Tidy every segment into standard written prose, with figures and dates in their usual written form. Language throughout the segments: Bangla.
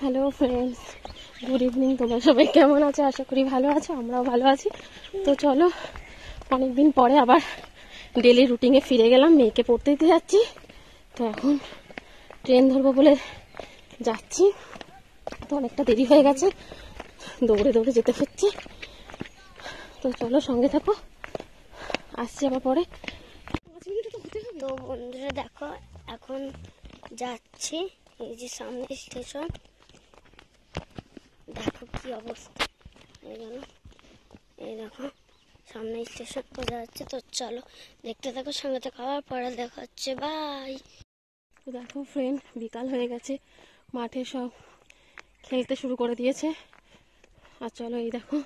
Hello friends, good evening. তোমরা সবাই কেমন আছো? আশা করি ভালো আছো, আমরাও ভালো আছি। তো চলো, অনেকদিন পরে আবার ডেলি রুটিনে ফিরে গেলাম। মেয়েকে পড়তে দিতে যাচ্ছি। তো এখন ট্রেন ধরবো বলে যাচ্ছি। তো অনেকটা দেরি হয়ে গেছে, দৌড়ে দৌড়ে যেতে হচ্ছে। তো চলো, সঙ্গে থাকো, আসছি আবার পরে। তো বন্ধুরা দেখো, এখন যাচ্ছি। এই যে সামনে স্টেশন, দেখো কি অবস্থা। এই দেখো সামনে স্টেশন বোঝা যাচ্ছে। তো চলো দেখতে থাকো, সঙ্গে থাকো, আবার পরে দেখা হচ্ছে। বাই। তো দেখো ফ্রেন্ড, বিকাল হয়ে গেছে, মাঠে সব খেলতে শুরু করে দিয়েছে। আর চলো, এই দেখো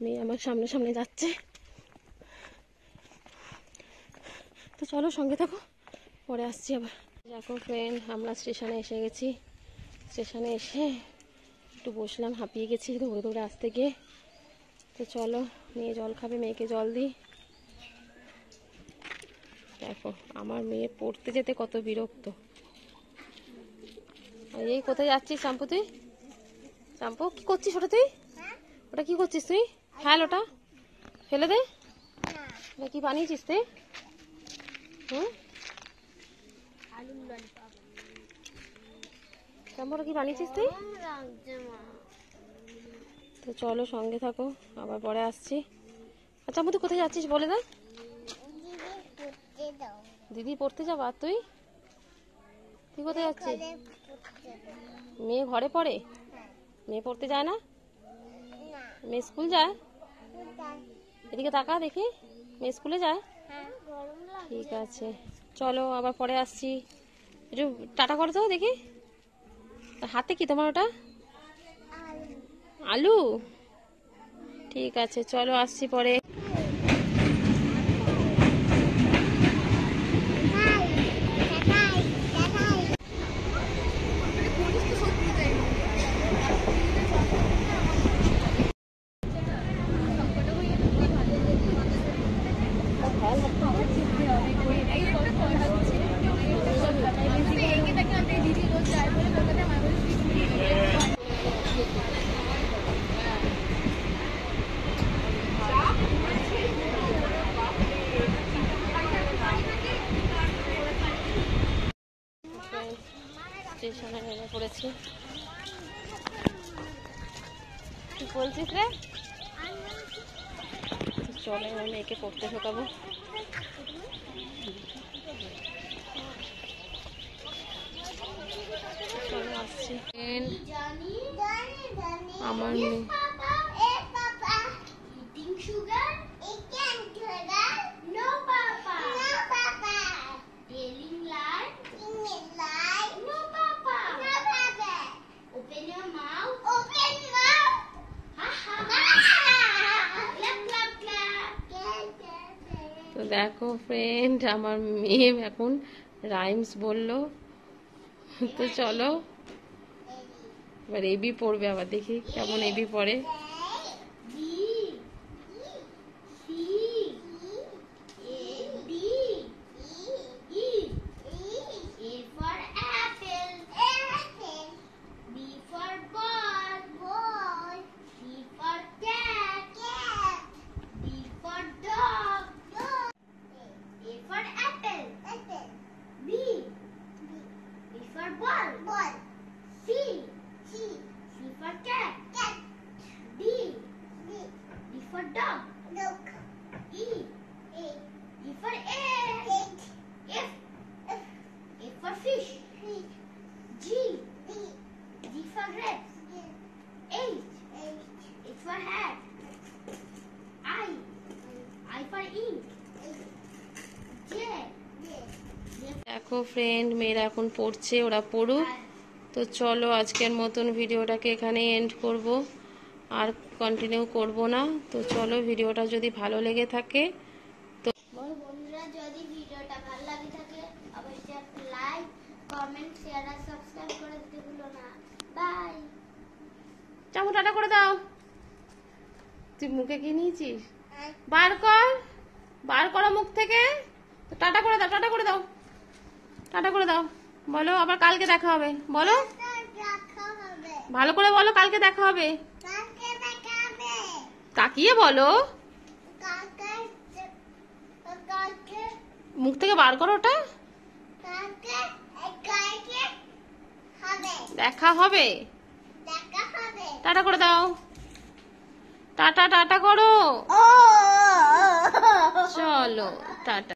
মেয়ে আমার সামনে সামনে যাচ্ছে। তো চলো, সঙ্গে থাকো, পরে আসছি আবার। দেখো ফ্রেন্ড, আমরা স্টেশনে এসে গেছি। স্টেশনে এসে একটু বসলাম, হাঁপিয়ে গেছি দৌড়ে দৌড়ে আসতে গিয়ে। তো চলো, মেয়ে জল খাবে, মেয়েকে জল দিই। দেখো আমার মেয়ে পড়তে যেতে কত বিরক্ত। এই কোথায় যাচ্ছিস শাম্পু? তুই শাম্পু কি করছিস? ওটা তুই ওটা কি করছিস তুই? ফেল ওটা, ফেলে দে। ওটা কি বানিয়েছিস তুই? হুম, শাম্পু ওটা কি বানিয়েছিস তুই? তো চলো, সঙ্গে থাকো, আবার পরে আসছি। আচ্ছা তুই কোথায় যাচ্ছিস বলে দে। দিদি পড়তে যাবো। আর তুই তুই কোথায় যাচ্ছিস? মেয়ে ঘরে পড়ে? মেয়ে পড়তে যায় না? মেয়ে স্কুল যায়? এদিকে তাকা দেখি, মেয়ে স্কুলে যায়? ঠিক আছে, চলো আবার পরে আসছি। একটু টাটা করো তো দেখি। হাতে কি তোমার ওটা? আলু? ঠিক আছে, চলো আসছি পরে। স্টেশনে নেমে পড়েছি। কি বলছিস রে? চলো, আমার মেয়েকে পড়তে ঢোকাবো। চলো আসছি। আমার মেয়ে তো দেখো ফ্রেন্ড, আমার মেয়ে এখন রাইমস বললো। তো চলো, এবার এবি পড়বে, আবার দেখি কেমন এবি পড়ে। দেখো ফ্রেন্ড, মেয়েরা এখন পড়ছে, ওরা পড়ুক। তো চলো, আজকের মতন ভিডিওটাকে এখানে এন্ড করব, আর কন্টিনিউ করব না। তো চলো, ভিডিওটা যদি ভালো লেগে থাকে তো বন্ধুরা, যদি ভিডিওটা ভালো লাগে থাকে অবশ্যই একটা লাইক, কমেন্ট, শেয়ার আর সাবস্ক্রাইব করে দিতে ভুলো না। বাই। চামু টাটা করে দাও। তুই মুখে কি নিয়েছিস? বার কর, বার করো মুখ থেকে। টাটা করে দাও, টাটা করে দাও, টাটা করে দাও। বলো আবার কালকে দেখা হবে, বলো। ভালো করে বলো, কালকে দেখা হবে। কালকে দেখাবে। তাকিয়ে বলো, কালকে কালকে মুখ থেকে বার করো ওটা। কালকে কালকে হবে। দেখা হবে। দেখা হবে। টাটা করে দাও, টাটা টাটা করো। ও চলো টাটা।